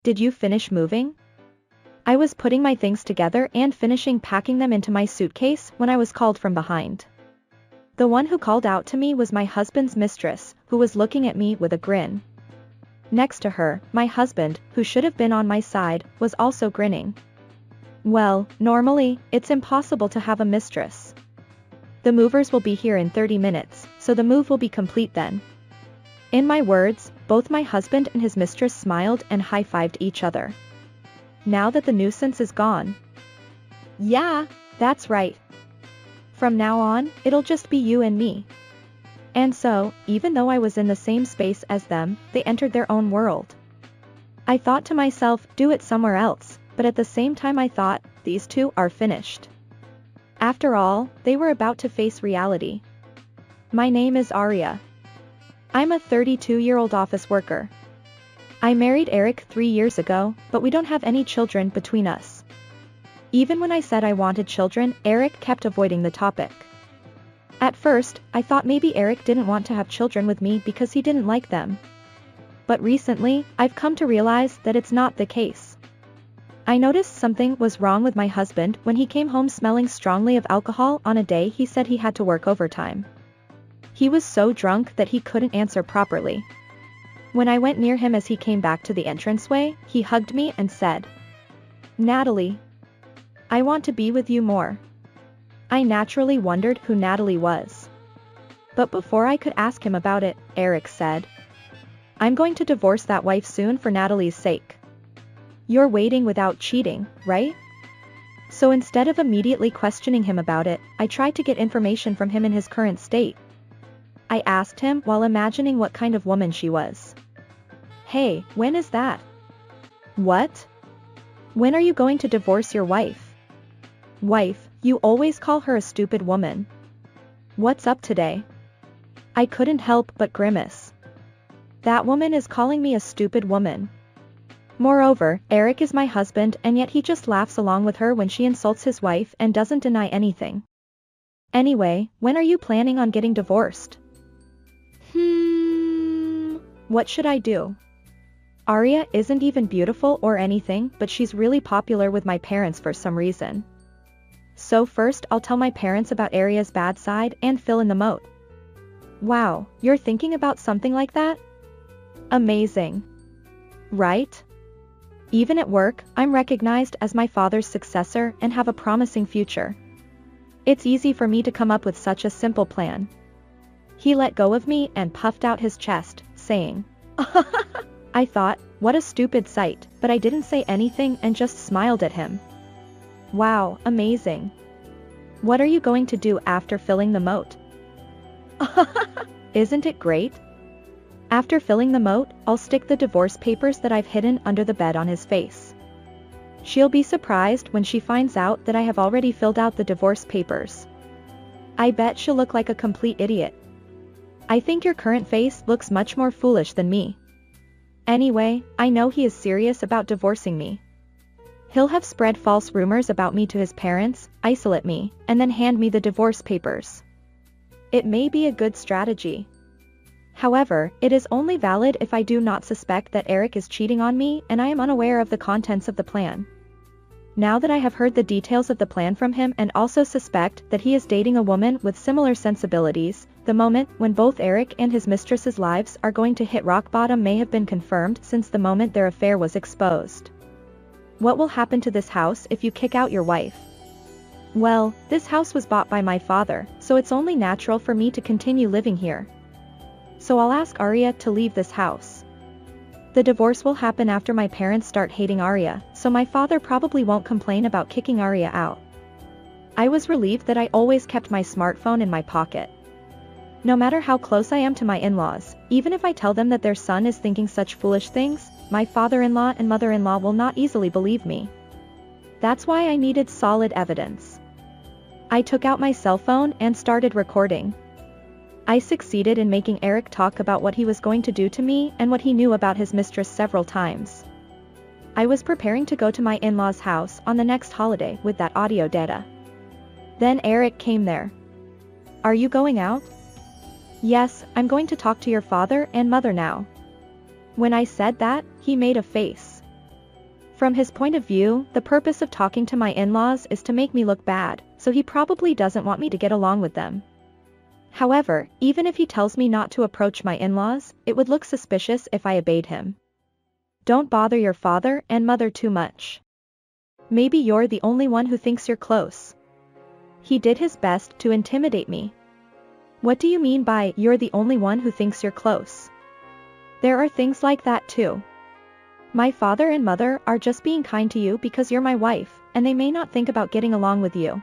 Did you finish moving? I was putting my things together and finishing packing them into my suitcase when I was called from behind. The one who called out to me was my husband's mistress, who was looking at me with a grin. Next to her, my husband, who should have been on my side, was also grinning. Well, normally, it's impossible to have a mistress. The movers will be here in 30 minutes, so the move will be complete then. In my words, both my husband and his mistress smiled and high-fived each other. Now that the nuisance is gone. Yeah, that's right. From now on, it'll just be you and me. And so, even though I was in the same space as them, they entered their own world. I thought to myself, do it somewhere else, but at the same time I thought, these two are finished. After all, they were about to face reality. My name is Arya. I'm a 32-year-old office worker. I married Eric 3 years ago, but we don't have any children between us. Even when I said I wanted children, Eric kept avoiding the topic. At first, I thought maybe Eric didn't want to have children with me because he didn't like them. But recently, I've come to realize that it's not the case. I noticed something was wrong with my husband when he came home smelling strongly of alcohol on a day he said he had to work overtime. He was so drunk that he couldn't answer properly. When I went near him as he came back to the entranceway, he hugged me and said, "Natalie, I want to be with you more." I naturally wondered who Natalie was. But before I could ask him about it, Eric said, "I'm going to divorce that wife soon for Natalie's sake. You're waiting without cheating, right?" So instead of immediately questioning him about it, I tried to get information from him in his current state. I asked him while imagining what kind of woman she was. "Hey, when is that?" "What? When are you going to divorce your wife?" "Wife, you always call her a stupid woman. What's up today?" I couldn't help but grimace. That woman is calling me a stupid woman. Moreover, Eric is my husband and yet he just laughs along with her when she insults his wife and doesn't deny anything. Anyway, when are you planning on getting divorced? What should I do? Arya isn't even beautiful or anything, but she's really popular with my parents for some reason. So first I'll tell my parents about Arya's bad side and fill in the moat. Wow, you're thinking about something like that? Amazing. Right? Even at work, I'm recognized as my father's successor and have a promising future. It's easy for me to come up with such a simple plan. He let go of me and puffed out his chest, saying, I thought, what a stupid sight, but I didn't say anything and just smiled at him. Wow, amazing. What are you going to do after filling the moat? Isn't it great? After filling the moat, I'll stick the divorce papers that I've hidden under the bed on his face. She'll be surprised when she finds out that I have already filled out the divorce papers. I bet she'll look like a complete idiot. I think your current face looks much more foolish than me. Anyway, I know he is serious about divorcing me. He'll have spread false rumors about me to his parents, isolate me, and then hand me the divorce papers. It may be a good strategy. However, it is only valid if I do not suspect that Eric is cheating on me and I am unaware of the contents of the plan. Now that I have heard the details of the plan from him and also suspect that he is dating a woman with similar sensibilities, the moment when both Eric and his mistress's lives are going to hit rock bottom may have been confirmed since the moment their affair was exposed. What will happen to this house if you kick out your wife? Well, this house was bought by my father, so it's only natural for me to continue living here. So I'll ask Arya to leave this house. The divorce will happen after my parents start hating Arya, so my father probably won't complain about kicking Arya out. I was relieved that I always kept my smartphone in my pocket. No matter how close I am to my in-laws, even if I tell them that their son is thinking such foolish things, my father-in-law and mother-in-law will not easily believe me. That's why I needed solid evidence. I took out my cell phone and started recording. I succeeded in making Eric talk about what he was going to do to me and what he knew about his mistress several times. I was preparing to go to my in-laws' house on the next holiday with that audio data. Then Eric came there. Are you going out? Yes, I'm going to talk to your father and mother now. When I said that, he made a face. From his point of view, the purpose of talking to my in-laws is to make me look bad, so he probably doesn't want me to get along with them. However, even if he tells me not to approach my in-laws, it would look suspicious if I obeyed him. Don't bother your father and mother too much. Maybe you're the only one who thinks you're close. He did his best to intimidate me. What do you mean by, you're the only one who thinks you're close? There are things like that too. My father and mother are just being kind to you because you're my wife, and they may not think about getting along with you.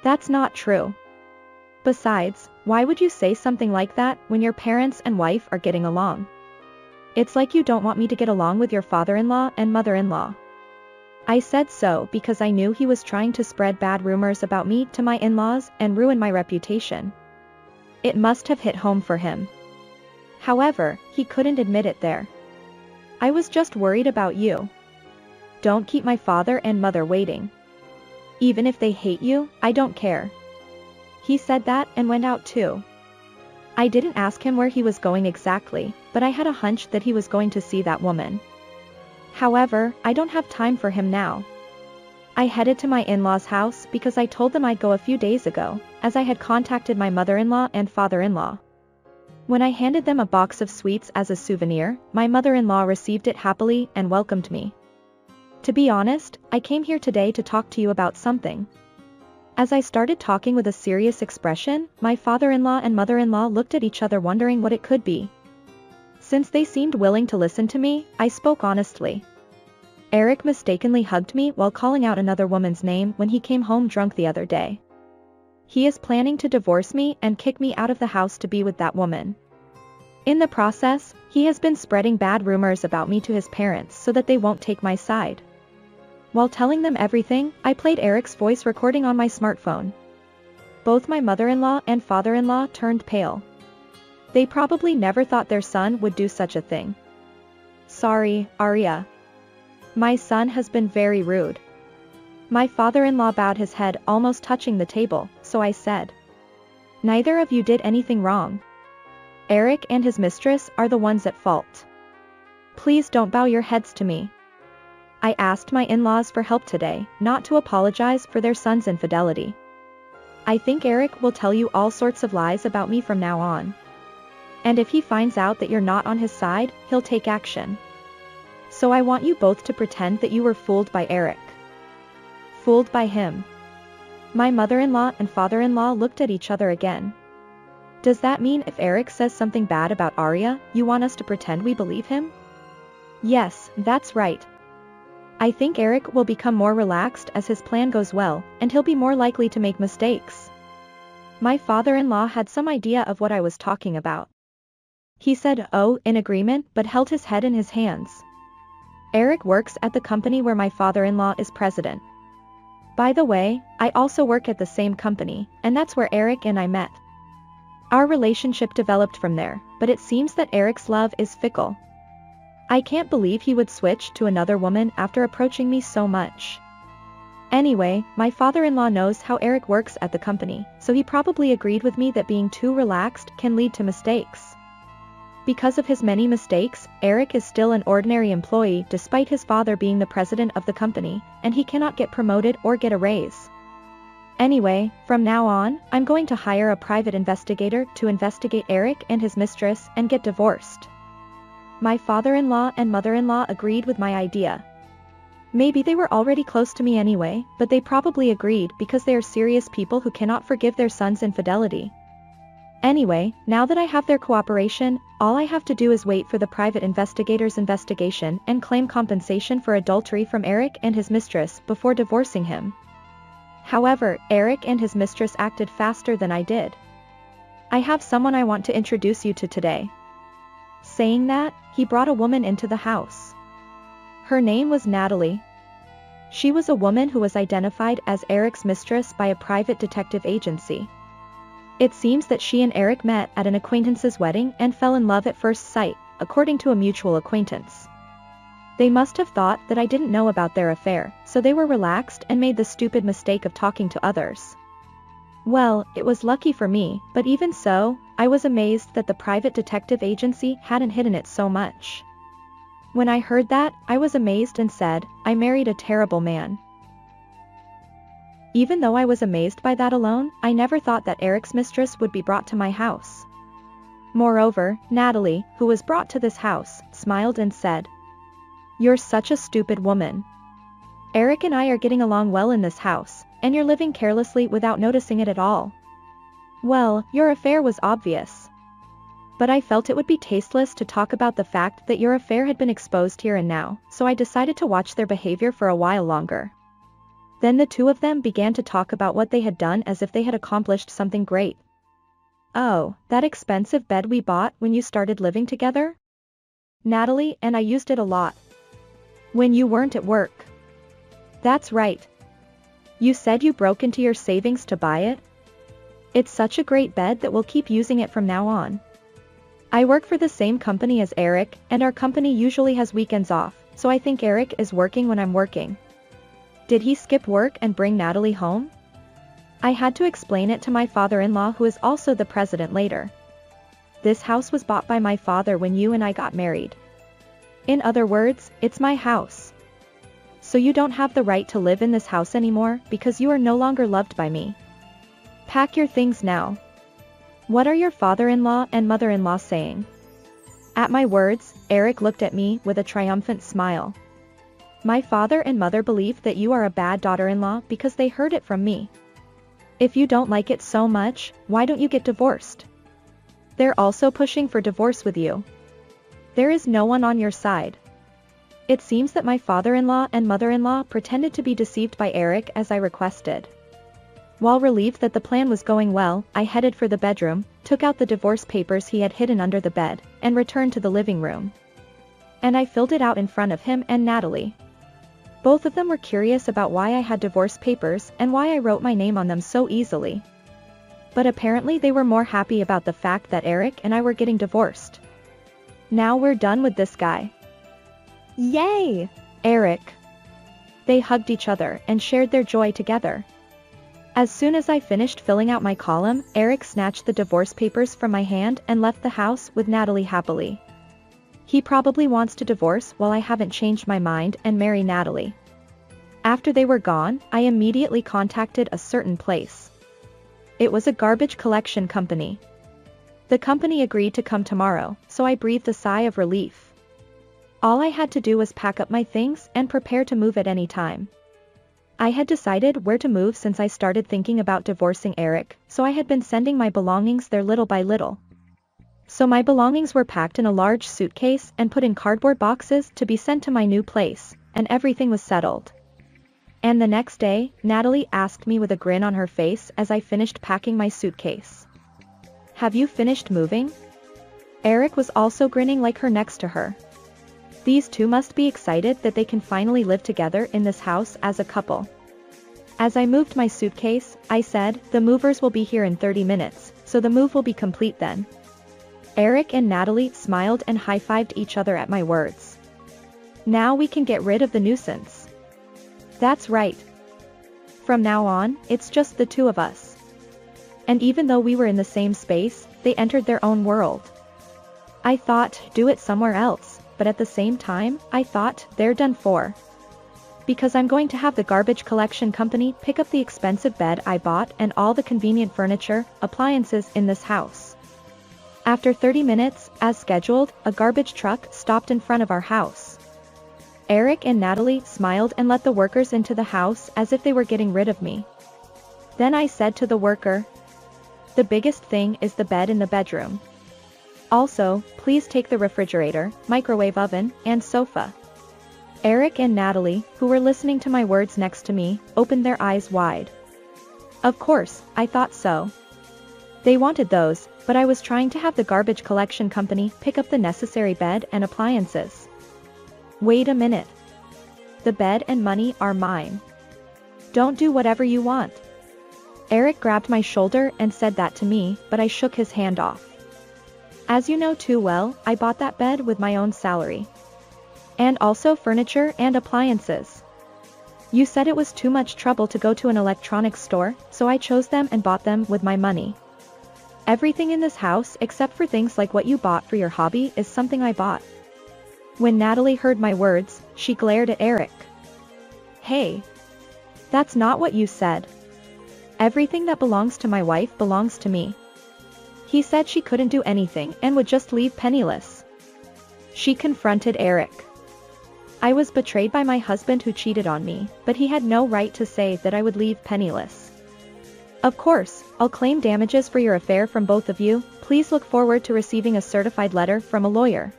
That's not true. Besides, why would you say something like that when your parents and wife are getting along? It's like you don't want me to get along with your father-in-law and mother-in-law. I said so because I knew he was trying to spread bad rumors about me to my in-laws and ruin my reputation. It must have hit home for him. However, he couldn't admit it there. I was just worried about you. Don't keep my father and mother waiting. Even if they hate you, I don't care. He said that and went out too. I didn't ask him where he was going exactly, but I had a hunch that he was going to see that woman. However, I don't have time for him now. I headed to my in-laws' house because I told them I'd go a few days ago, as I had contacted my mother-in-law and father-in-law. When I handed them a box of sweets as a souvenir, my mother-in-law received it happily and welcomed me. To be honest, I came here today to talk to you about something. As I started talking with a serious expression, my father-in-law and mother-in-law looked at each other wondering what it could be. Since they seemed willing to listen to me, I spoke honestly. Eric mistakenly hugged me while calling out another woman's name when he came home drunk the other day. He is planning to divorce me and kick me out of the house to be with that woman. In the process, he has been spreading bad rumors about me to his parents so that they won't take my side. While telling them everything, I played Eric's voice recording on my smartphone. Both my mother-in-law and father-in-law turned pale. They probably never thought their son would do such a thing. Sorry, Arya. My son has been very rude. My father-in-law bowed his head, almost touching the table, so I said, neither of you did anything wrong. Eric and his mistress are the ones at fault. Please don't bow your heads to me. I asked my in-laws for help today, not to apologize for their son's infidelity. I think Eric will tell you all sorts of lies about me from now on. And if he finds out that you're not on his side, he'll take action. So I want you both to pretend that you were fooled by Eric. Fooled by him. My mother-in-law and father-in-law looked at each other again. Does that mean if Eric says something bad about Arya, you want us to pretend we believe him? Yes, that's right. I think Eric will become more relaxed as his plan goes well, and he'll be more likely to make mistakes. My father-in-law had some idea of what I was talking about. He said, "Oh," in agreement, but held his head in his hands. Eric works at the company where my father-in-law is president. By the way, I also work at the same company, and that's where Eric and I met. Our relationship developed from there, but it seems that Eric's love is fickle. I can't believe he would switch to another woman after approaching me so much. Anyway, my father-in-law knows how Eric works at the company, so he probably agreed with me that being too relaxed can lead to mistakes. Because of his many mistakes, Eric is still an ordinary employee despite his father being the president of the company, and he cannot get promoted or get a raise. Anyway, from now on, I'm going to hire a private investigator to investigate Eric and his mistress and get divorced. My father-in-law and mother-in-law agreed with my idea. Maybe they were already close to me anyway, but they probably agreed because they are serious people who cannot forgive their son's infidelity. Anyway, now that I have their cooperation, all I have to do is wait for the private investigator's investigation and claim compensation for adultery from Eric and his mistress before divorcing him. However, Eric and his mistress acted faster than I did. I have someone I want to introduce you to today. Saying that, he brought a woman into the house. Her name was Natalie. She was a woman who was identified as Eric's mistress by a private detective agency. It seems that she and Eric met at an acquaintance's wedding and fell in love at first sight, according to a mutual acquaintance. They must have thought that I didn't know about their affair, so they were relaxed and made the stupid mistake of talking to others. Well, it was lucky for me, but even so, I was amazed that the private detective agency hadn't hidden it so much. When I heard that, I was amazed and said, I married a terrible man. Even though I was amazed by that alone, I never thought that Eric's mistress would be brought to my house. Moreover, Natalie, who was brought to this house, smiled and said, "You're such a stupid woman. Eric and I are getting along well in this house, and you're living carelessly without noticing it at all. Well, your affair was obvious. But I felt it would be tasteless to talk about the fact that your affair had been exposed here and now, so I decided to watch their behavior for a while longer." Then the two of them began to talk about what they had done as if they had accomplished something great. "Oh, that expensive bed we bought when you started living together? Natalie and I used it a lot. When you weren't at work." "That's right. You said you broke into your savings to buy it? It's such a great bed that we'll keep using it from now on. I work for the same company as Eric, and our company usually has weekends off, so I think Eric is working when I'm working. Did he skip work and bring Natalie home?" I had to explain it to my father-in-law, who is also the president later. "This house was bought by my father when you and I got married. In other words, it's my house. So you don't have the right to live in this house anymore because you are no longer loved by me. Pack your things now. What are your father-in-law and mother-in-law saying?" At my words, Eric looked at me with a triumphant smile. "My father and mother believe that you are a bad daughter-in-law because they heard it from me. If you don't like it so much, why don't you get divorced? They're also pushing for divorce with you. There is no one on your side." It seems that my father-in-law and mother-in-law pretended to be deceived by Eric as I requested. While relieved that the plan was going well, I headed for the bedroom, took out the divorce papers he had hidden under the bed, and returned to the living room. And I filled it out in front of him and Natalie. Both of them were curious about why I had divorce papers and why I wrote my name on them so easily. But apparently they were more happy about the fact that Eric and I were getting divorced. "Now we're done with this guy. Yay! Eric." They hugged each other and shared their joy together. As soon as I finished filling out my column, Eric snatched the divorce papers from my hand and left the house with Natalie happily. He probably wants to divorce while I haven't changed my mind and marry Natalie. After they were gone, I immediately contacted a certain place. It was a garbage collection company. The company agreed to come tomorrow, so I breathed a sigh of relief. All I had to do was pack up my things and prepare to move at any time. I had decided where to move since I started thinking about divorcing Eric, so I had been sending my belongings there little by little. So my belongings were packed in a large suitcase and put in cardboard boxes to be sent to my new place, and everything was settled. And the next day, Natalie asked me with a grin on her face as I finished packing my suitcase, "Have you finished moving?" Eric was also grinning like her next to her. These two must be excited that they can finally live together in this house as a couple. As I moved my suitcase, I said, "The movers will be here in 30 minutes, so the move will be complete then." Eric and Natalie smiled and high-fived each other at my words. "Now we can get rid of the nuisance." "That's right. From now on, it's just the two of us." And even though we were in the same space, they entered their own world. I thought, do it somewhere else, but at the same time, I thought, they're done for. Because I'm going to have the garbage collection company pick up the expensive bed I bought and all the convenient furniture, appliances in this house. After 30 minutes, as scheduled, a garbage truck stopped in front of our house. Eric and Natalie smiled and let the workers into the house as if they were getting rid of me. Then I said to the worker, "The biggest thing is the bed in the bedroom. Also, please take the refrigerator, microwave oven, and sofa." Eric and Natalie, who were listening to my words next to me, opened their eyes wide. Of course, I thought so. They wanted those, but I was trying to have the garbage collection company pick up the necessary bed and appliances. Wait a minute. The bed and money are mine. Don't do whatever you want. Eric grabbed my shoulder and said that to me, but I shook his hand off. As you know too well, I bought that bed with my own salary. And also furniture and appliances. You said it was too much trouble to go to an electronics store, so I chose them and bought them with my money. Everything in this house except for things like what you bought for your hobby is something I bought. When Natalie heard my words, she glared at Eric. Hey. That's not what you said. Everything that belongs to my wife belongs to me. He said she couldn't do anything and would just leave penniless. She confronted Eric. I was betrayed by my husband who cheated on me, but he had no right to say that I would leave penniless. Of course, I'll claim damages for your affair from both of you. Please look forward to receiving a certified letter from a lawyer.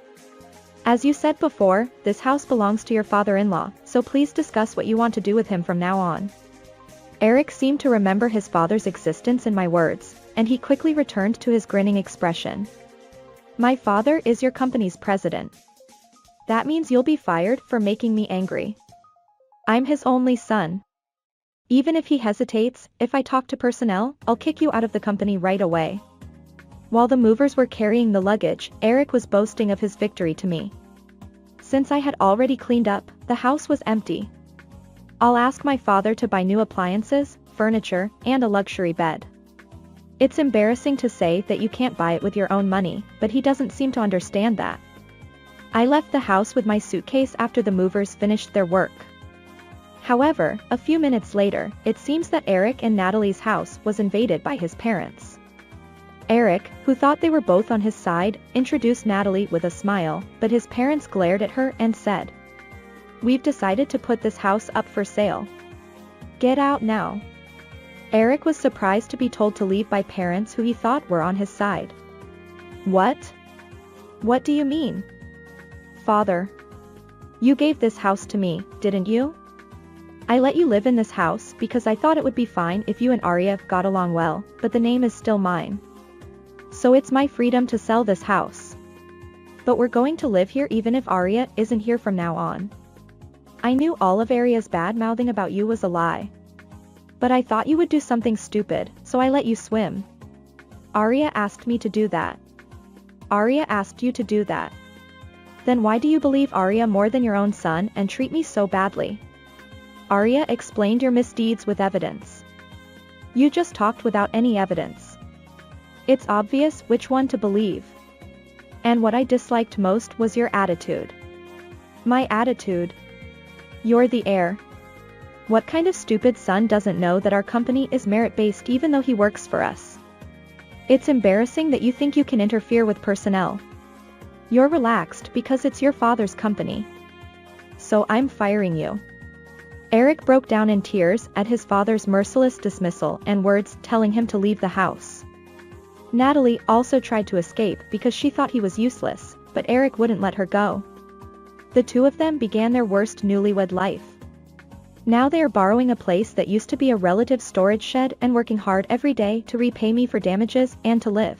As you said before, this house belongs to your father-in-law, so please discuss what you want to do with him from now on. Eric seemed to remember his father's existence in my words, and he quickly returned to his grinning expression. My father is your company's president. That means you'll be fired for making me angry. I'm his only son. Even if he hesitates, if I talk to personnel, I'll kick you out of the company right away. While the movers were carrying the luggage, Eric was boasting of his victory to me. Since I had already cleaned up, the house was empty. I'll ask my father to buy new appliances, furniture, and a luxury bed. It's embarrassing to say that you can't buy it with your own money, but he doesn't seem to understand that. I left the house with my suitcase after the movers finished their work. However, a few minutes later, it seems that Eric and Natalie's house was invaded by his parents. Eric, who thought they were both on his side, introduced Natalie with a smile, but his parents glared at her and said, "We've decided to put this house up for sale. Get out now." Eric was surprised to be told to leave by parents who he thought were on his side. What? What do you mean? Father. You gave this house to me, didn't you? I let you live in this house because I thought it would be fine if you and Arya got along well, but the name is still mine. So it's my freedom to sell this house. But we're going to live here even if Arya isn't here from now on. I knew all of Arya's bad-mouthing about you was a lie. But I thought you would do something stupid, so I let you swim. Arya asked me to do that. Arya asked you to do that. Then why do you believe Arya more than your own son and treat me so badly? Arya explained your misdeeds with evidence. You just talked without any evidence. It's obvious which one to believe. And what I disliked most was your attitude. My attitude? You're the heir. What kind of stupid son doesn't know that our company is merit-based even though he works for us? It's embarrassing that you think you can interfere with personnel. You're relaxed because it's your father's company. So I'm firing you. Eric broke down in tears at his father's merciless dismissal and words telling him to leave the house. Natalie also tried to escape because she thought he was useless, but Eric wouldn't let her go. The two of them began their worst newlywed life. Now they are borrowing a place that used to be a relative's storage shed and working hard every day to repay me for damages and to live.